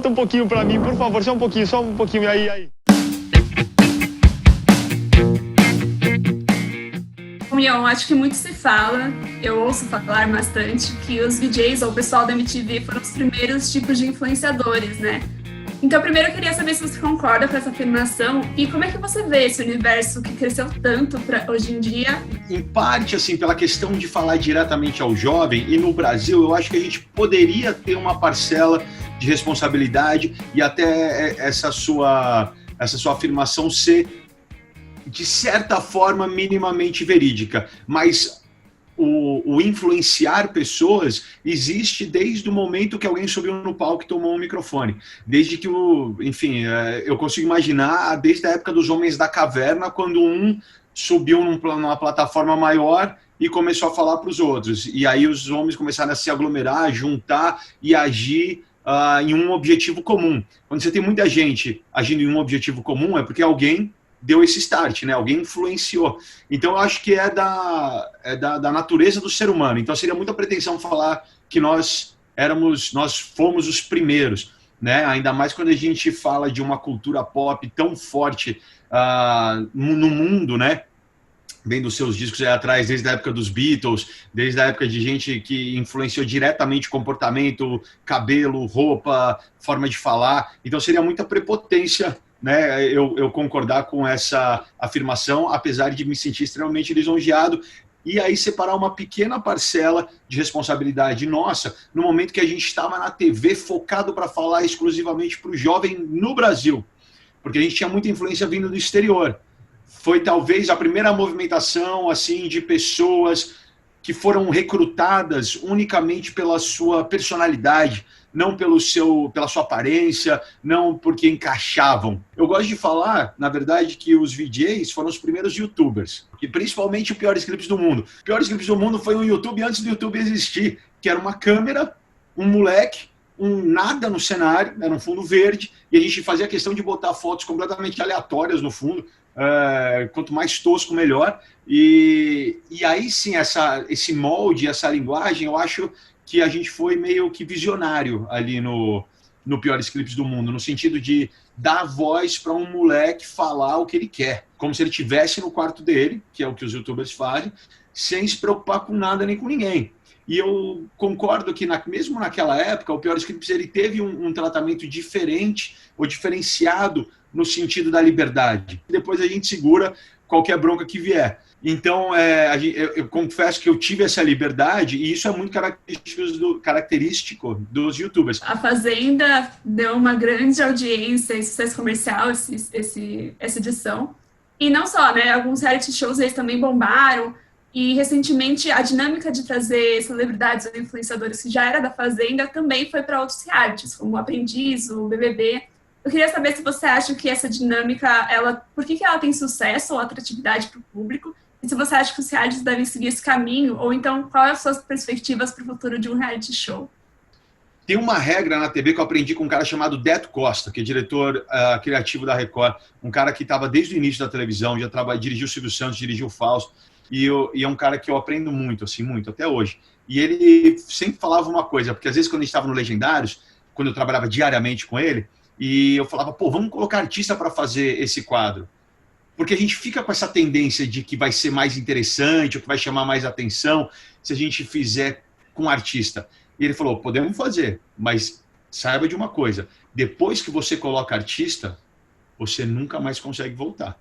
Canta um pouquinho pra mim, por favor, só um pouquinho, aí. Mion, acho que muito se fala, eu ouço falar bastante, que os VJs ou o pessoal da MTV foram os primeiros tipos de influenciadores, né? Então, primeiro eu queria saber se você concorda com essa afirmação e como é que você vê esse universo que cresceu tanto para hoje em dia? Em parte, assim, pela questão de falar diretamente ao jovem, e no Brasil eu acho que a gente poderia ter uma parcela de responsabilidade e até essa sua afirmação ser, de certa forma, minimamente verídica, mas o influenciar pessoas existe desde o momento que alguém subiu no palco e tomou um microfone. Desde que eu consigo imaginar desde a época dos Homens da Caverna, quando um subiu numa plataforma maior e começou a falar para os outros. E aí os homens começaram a se aglomerar, juntar e agir em um objetivo comum. Quando você tem muita gente agindo em um objetivo comum, é porque alguém deu esse start, né? Alguém influenciou. Então, eu acho que é da natureza do ser humano. Então, seria muita pretensão falar que nós fomos os primeiros, né? Ainda mais quando a gente fala de uma cultura pop tão forte no mundo, né? Vem dos seus discos aí atrás, desde a época dos Beatles, desde a época de gente que influenciou diretamente comportamento, cabelo, roupa, forma de falar. Então, seria muita prepotência, né, eu concordar com essa afirmação, apesar de me sentir extremamente lisonjeado, e aí separar uma pequena parcela de responsabilidade nossa no momento que a gente estava na TV focado para falar exclusivamente para o jovem no Brasil, porque a gente tinha muita influência vindo do exterior. Foi talvez a primeira movimentação assim de pessoas que foram recrutadas unicamente pela sua personalidade, não pela sua aparência, não porque encaixavam. Eu gosto de falar, na verdade, que os VJs foram os primeiros YouTubers, e principalmente o Piores Clipes do Mundo. O Piores Clipes do Mundo foi um YouTube antes do YouTube existir, que era uma câmera, um moleque, um nada no cenário, era um fundo verde, e a gente fazia questão de botar fotos completamente aleatórias no fundo, quanto mais tosco, melhor. E aí sim, esse molde, essa linguagem, eu acho que a gente foi meio que visionário ali no Piores Clipes do Mundo, no sentido de dar voz para um moleque falar o que ele quer, como se ele estivesse no quarto dele, que é o que os youtubers fazem, sem se preocupar com nada nem com ninguém. E eu concordo que mesmo naquela época, o Piores Clipes ele teve um tratamento diferente ou diferenciado no sentido da liberdade. Depois a gente segura qualquer bronca que vier. Então, eu confesso que eu tive essa liberdade e isso é muito característico dos youtubers. A Fazenda deu uma grande audiência e sucesso comercial essa edição. E não só, né? Alguns reality shows eles também bombaram. E, recentemente, a dinâmica de trazer celebridades ou influenciadores que já era da Fazenda também foi para outros realities, como o Aprendiz, o BBB. Eu queria saber se você acha que essa dinâmica, por que ela tem sucesso ou atratividade para o público? E se você acha que os realities devem seguir esse caminho? Ou então, quais as suas perspectivas para o futuro de um reality show? Tem uma regra na TV que eu aprendi com um cara chamado Deto Costa, que é diretor criativo da Record. Um cara que estava desde o início da televisão, já dirigiu o Silvio Santos, dirigiu o Fausto. E é um cara que eu aprendo muito, assim, muito, até hoje. E ele sempre falava uma coisa, porque às vezes quando a gente estava no Legendários, quando eu trabalhava diariamente com ele, e eu falava, pô, vamos colocar artista para fazer esse quadro. Porque a gente fica com essa tendência de que vai ser mais interessante, ou que vai chamar mais atenção, se a gente fizer com artista. E ele falou, podemos fazer, mas saiba de uma coisa, depois que você coloca artista, você nunca mais consegue voltar.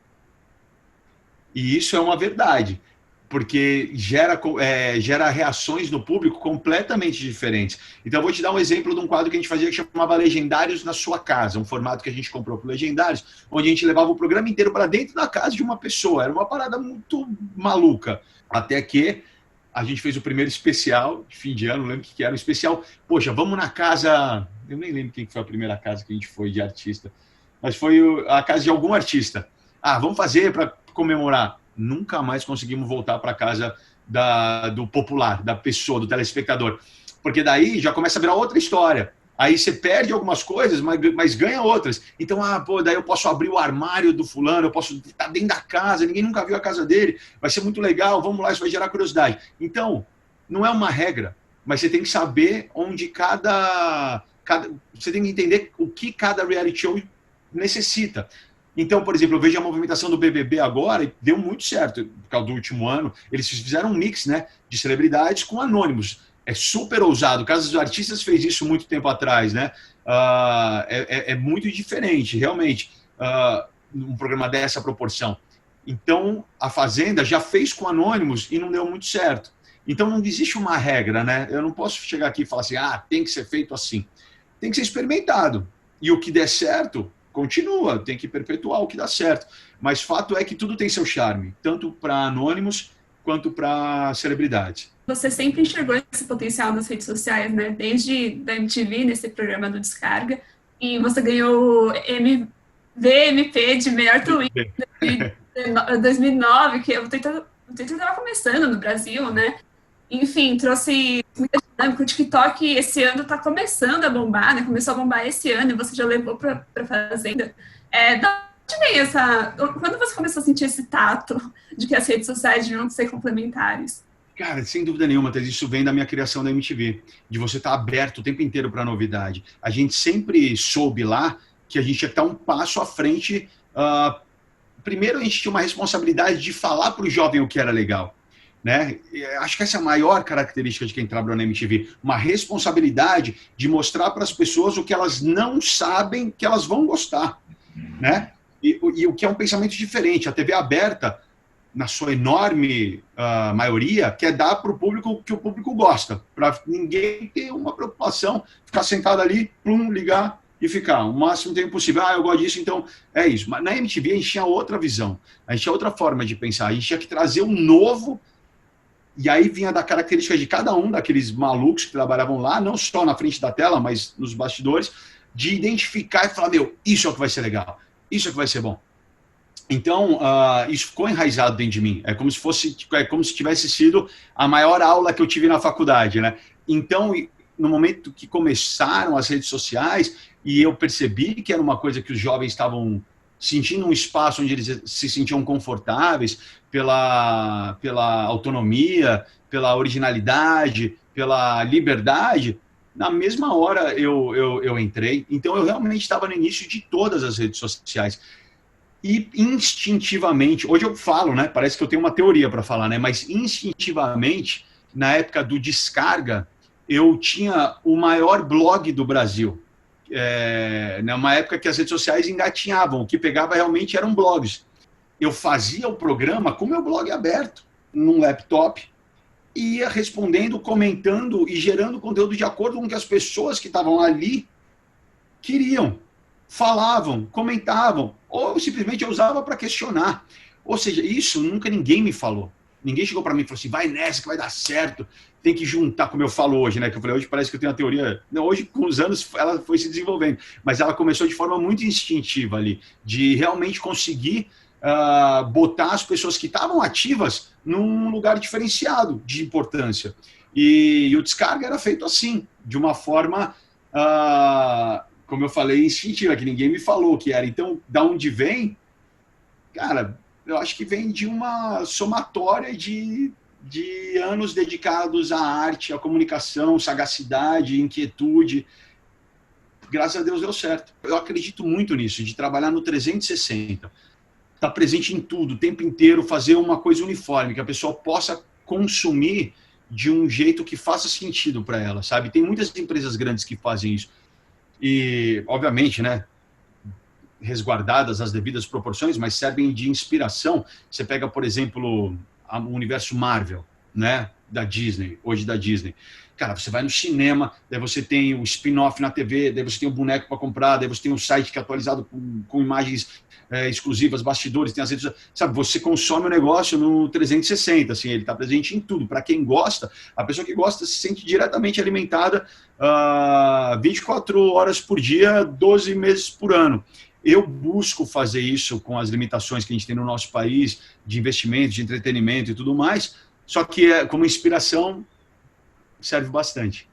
E isso é uma verdade, porque gera reações no público completamente diferentes. Então, eu vou te dar um exemplo de um quadro que a gente fazia que chamava Legendários na Sua Casa, um formato que a gente comprou para o Legendários, onde a gente levava o programa inteiro para dentro da casa de uma pessoa. Era uma parada muito maluca. Até que a gente fez o primeiro especial de fim de ano, não lembro o que era, um especial. Poxa, vamos na casa... Eu nem lembro quem foi a primeira casa que a gente foi de artista, mas foi a casa de algum artista. Vamos fazer para comemorar. Nunca mais conseguimos voltar para a casa do popular, da pessoa, do telespectador. Porque daí já começa a virar outra história. Aí você perde algumas coisas, mas ganha outras. Então, daí eu posso abrir o armário do fulano, eu posso estar dentro da casa, ninguém nunca viu a casa dele, vai ser muito legal, vamos lá, isso vai gerar curiosidade. Então, não é uma regra, mas você tem que saber onde cada você tem que entender o que cada reality show necessita. Então, por exemplo, eu vejo a movimentação do BBB agora e deu muito certo por causa do último ano. Eles fizeram um mix, né, de celebridades com anônimos. É super ousado. O caso dos artistas fez isso muito tempo atrás, né? É muito diferente, realmente, um programa dessa proporção. Então, a Fazenda já fez com anônimos e não deu muito certo. Então, não existe uma regra, né? Eu não posso chegar aqui e falar assim, tem que ser feito assim. Tem que ser experimentado. E o que der certo, continua. Tem que perpetuar o que dá certo. Mas fato é que tudo tem seu charme, tanto para anônimos quanto para celebridades. Você sempre enxergou esse potencial nas redes sociais, né? Desde da MTV, nesse programa do Descarga, e você ganhou VMP de melhor Twitter em 2009, que o Twitter estava começando no Brasil, né? Enfim, trouxe muita dinâmica. O TikTok esse ano está começando a bombar, né? Começou a bombar esse ano e você já levou para Fazenda. Da onde vem essa... Quando você começou a sentir esse tato de que as redes sociais deviam ser complementares? Cara, sem dúvida nenhuma, isso vem da minha criação da MTV, de você estar aberto o tempo inteiro para novidade. A gente sempre soube lá que a gente ia estar um passo à frente. Primeiro, a gente tinha uma responsabilidade de falar para o jovem o que era legal, né? Acho que essa é a maior característica de quem trabalha na MTV, uma responsabilidade de mostrar para as pessoas o que elas não sabem que elas vão gostar, né? E o que é um pensamento diferente. A TV aberta, na sua enorme maioria, quer dar para o público o que o público gosta, para ninguém ter uma preocupação, ficar sentado ali, ligar e ficar o máximo tempo possível. Eu gosto disso, então é isso. Mas na MTV a gente tinha outra visão, a gente tinha outra forma de pensar, a gente tinha que trazer um novo, e aí vinha da característica de cada um daqueles malucos que trabalhavam lá, não só na frente da tela, mas nos bastidores, de identificar e falar, isso é o que vai ser legal, isso é o que vai ser bom. Então, isso ficou enraizado dentro de mim. É como se tivesse sido a maior aula que eu tive na faculdade, né? Então, no momento que começaram as redes sociais, e eu percebi que era uma coisa que os jovens estavam sentindo um espaço onde eles se sentiam confortáveis pela autonomia, pela originalidade, pela liberdade, na mesma hora eu entrei. Então, eu realmente estava no início de todas as redes sociais. E instintivamente, hoje eu falo, né? Parece que eu tenho uma teoria para falar, né? Mas instintivamente, na época do Descarga, eu tinha o maior blog do Brasil. Numa época que as redes sociais engatinhavam, o que pegava realmente eram blogs. Eu fazia o programa com o meu blog aberto, num laptop, e ia respondendo, comentando e gerando conteúdo de acordo com o que as pessoas que estavam ali queriam. Falavam, comentavam, ou simplesmente eu usava para questionar. Ou seja, isso nunca ninguém me falou. Ninguém chegou para mim e falou assim, vai nessa que vai dar certo, tem que juntar, como eu falo hoje, né? Que eu falei, hoje parece que eu tenho uma teoria. Não, hoje, com os anos, ela foi se desenvolvendo, mas ela começou de forma muito instintiva ali, de realmente conseguir botar as pessoas que estavam ativas num lugar diferenciado de importância. E o Descarga era feito assim, de uma forma... como eu falei, instintiva, que ninguém me falou que era. Então, da onde vem? Cara, eu acho que vem de uma somatória de anos dedicados à arte, à comunicação, sagacidade, inquietude. Graças a Deus deu certo. Eu acredito muito nisso, de trabalhar no 360. Estar presente em tudo, o tempo inteiro, fazer uma coisa uniforme, que a pessoa possa consumir de um jeito que faça sentido para ela, sabe? Tem muitas empresas grandes que fazem isso. E, obviamente, né, resguardadas as devidas proporções, mas servem de inspiração. Você pega, por exemplo, o universo Marvel, né, da Disney, hoje da Disney. Cara, você vai no cinema, daí você tem o spin-off na TV, daí você tem o boneco para comprar, daí você tem um site que é atualizado com imagens exclusivas, bastidores, tem as redes, sabe? Você consome o negócio no 360, assim, ele está presente em tudo. Para quem gosta, a pessoa que gosta se sente diretamente alimentada 24 horas por dia, 12 meses por ano. Eu busco fazer isso com as limitações que a gente tem no nosso país, de investimento, de entretenimento e tudo mais, só que como inspiração serve bastante.